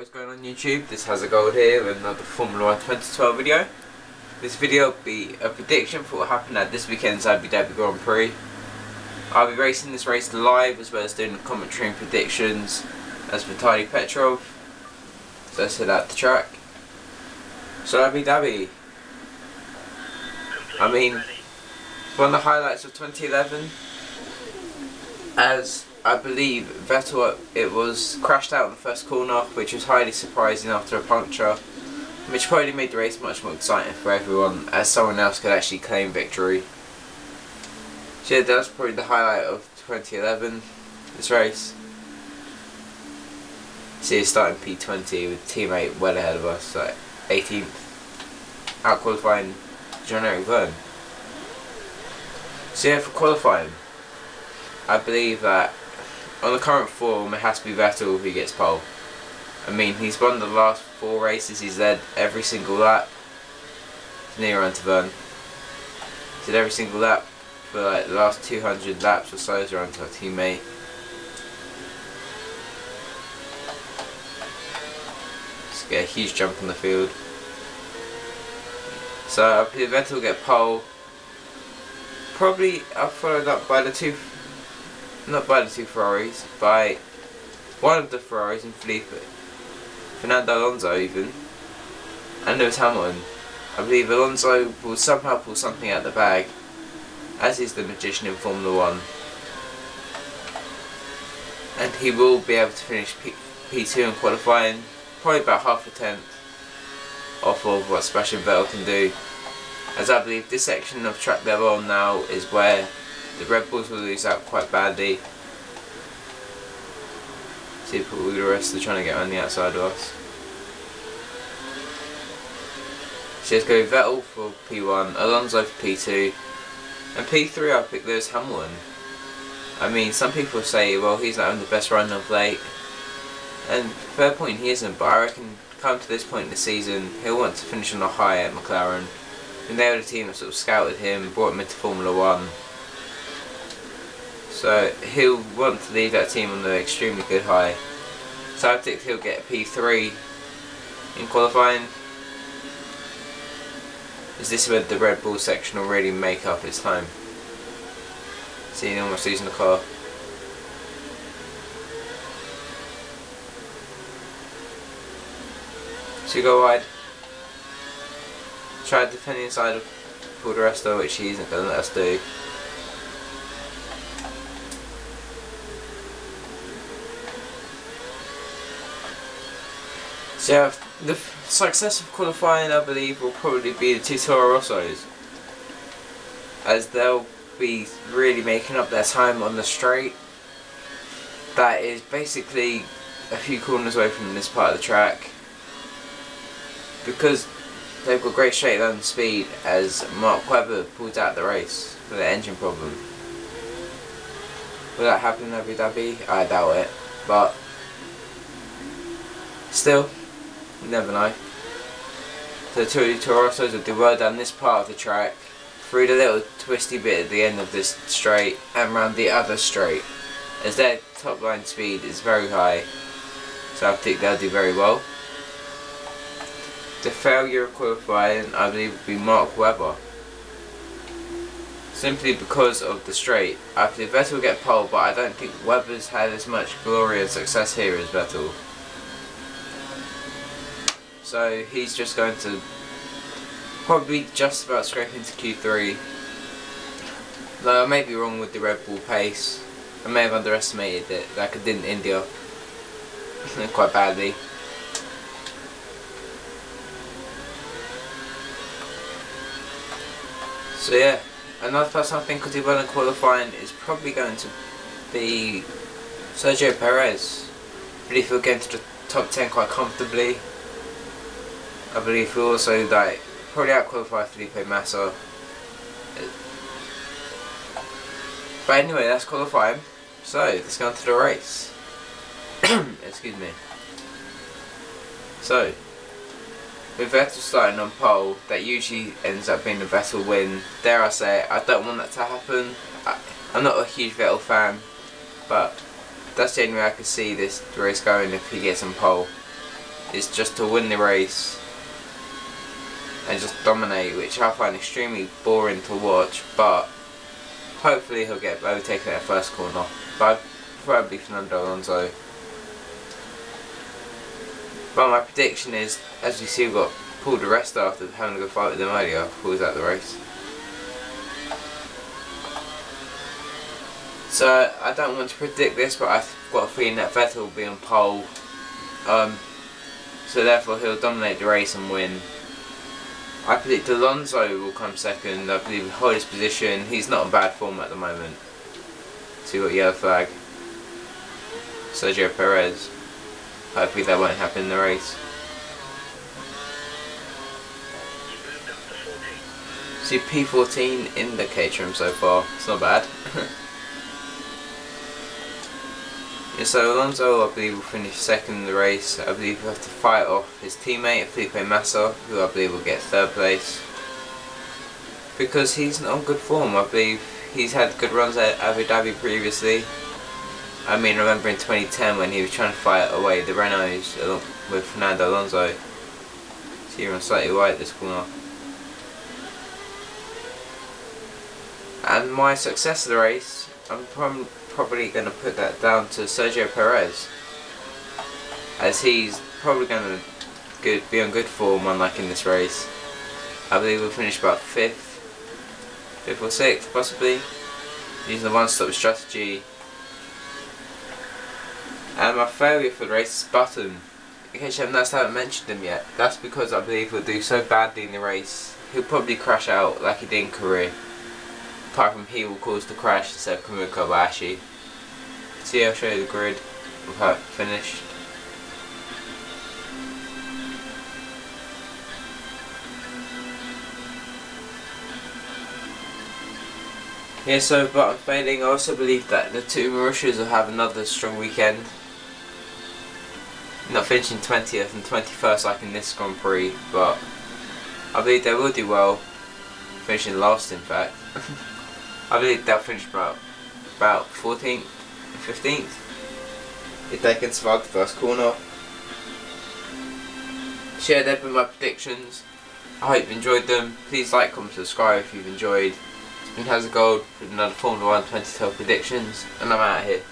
What is going on YouTube? This has a gold here with another Formula 1 2012 video. This video will be a prediction for what happened at this weekend's Dhabi Grand Prix. I'll be racing this race live as well as doing the commentary and predictions as Vitaly Petrov. So let's head out the track. So Dhabi. I mean, one of the highlights of 2011, as I believe Vettel, it was crashed out in the first corner, which was highly surprising after a puncture, which probably made the race much more exciting for everyone, as someone else could actually claim victory. So yeah, that was probably the highlight of 2011, this race. See, it's starting P20 with teammate well ahead of us, like 18th, out qualifying John-Eric Verne. So yeah, for qualifying, I believe that on the current form it has to be Vettel who gets pole. I mean, he's won the last 4 races, he's led every single lap. It's near on to Verne. He's led every single lap for like the last 200 laps or so, around to our teammate. Let's get a huge jump on the field. So I believe Vettel will get pole. Probably followed up by not by the two Ferraris, by one of the Ferraris and Fernando Alonso even, and Lewis Hamilton. I believe Alonso will somehow pull something out of the bag, as is the magician in Formula 1, and he will be able to finish P2 in qualifying, probably about half a tenth off of what Sebastian Vettel can do, as I believe this section of track they're on now is where the Red Bulls will lose out quite badly. See who the rest are trying to get on the outside of us. So let's go Vettel for P1, Alonso for P2, and P3 I'll pick Lewis Hamilton. I mean, some people say, well, he's not having the best run of late, and fair point, he isn't, but I reckon come to this point in the season he'll want to finish on a high at McLaren, and they were the team that sort of scouted him, brought him into Formula 1. So he'll want to lead that team on the extremely good high. So I think he'll get P3 in qualifying. Is this where the Red Bull section will really make up its time? Seeing almost losing the car. So you go wide. Try to defend the inside of Paul di Resta, which he isn't going to let us do. So yeah, the success of qualifying, I believe, will probably be the two Toro Rossos, as they'll be really making up their time on the straight. That is basically a few corners away from this part of the track, because they've got great straight line speed, as Mark Webber pulled out the race with an engine problem. Will that happen in Abu Dhabi? I doubt it, but still, you never know. So the two Toro Rossos will do well down this part of the track, through the little twisty bit at the end of this straight, and round the other straight, as their top line speed is very high. So I think they'll do very well. The failure of qualifying, I believe, will be Mark Webber, simply because of the straight. I believe Vettel will get pole, but I don't think Webber's had as much glory and success here as Vettel. So he's just going to probably just about scrape into Q3. Though I may be wrong with the Red Bull pace. I may have underestimated it, like I did in India, quite badly. So yeah, another person I think could do well in qualifying is probably going to be Sergio Perez. I believe he'll get into the top 10 quite comfortably. I believe he'll also probably out-qualify Felipe Massa. But anyway, that's qualifying. So let's go on to the race. Excuse me. So, with Vettel starting on pole, that usually ends up being a Vettel win. Dare I say it, I don't want that to happen. I'm not a huge Vettel fan, but that's the only way I could see this race going if he gets on pole. is just to win the race and just dominate, which I find extremely boring to watch, but hopefully he'll get overtaken at the first corner. But probably Fernando Alonso. But my prediction is, as you see, we've got Paul di Resta after having a good fight with him earlier, pulls out the race. So I don't want to predict this, but I've got a feeling that Vettel will be on pole. So therefore he'll dominate the race and win. I predict Alonso will come second. I believe he'll hold his position. He's not in bad form at the moment. So you've got yellow flag. Sergio Perez. Hopefully that won't happen in the race. See, P14 in the Caterham so far. It's not bad. Yeah, so Alonso, I believe, will finish second in the race. I believe he'll have to fight off his teammate Felipe Massa, who I believe will get third place. Because he's not on good form. I believe he's had good runs at Abu Dhabi previously. I mean, I remember in 2010 when he was trying to fight away the Renaults with Fernando Alonso. So you're on slightly wide this corner. And my success of the race, I'm probably going to put that down to Sergio Perez, as he's probably going to be on good form, unlike in this race. I believe we'll finish about 5th or 6th possibly, using the one-stop strategy. And my failure for the race is Button. In case you haven't noticed, I haven't mentioned him yet. That's because I believe he'll do so badly in the race. He'll probably crash out like he did in Korea. Apart from he will cause the crash instead of Kamui Kobayashi. See, I'll show you the grid of how it finished. Yeah, so Button failing. I also believe that the two Marussias will have another strong weekend. Not finishing 20th and 21st like in this Grand Prix, but I believe they will do well. Finishing last, in fact. I believe they'll finish about 14th, 15th, if they can survive the first corner. So yeah, they've been my predictions. I hope you enjoyed them. Please like, comment, subscribe if you've enjoyed. It's been Has a Gold with another Formula 1 2012 predictions, and I'm out of here.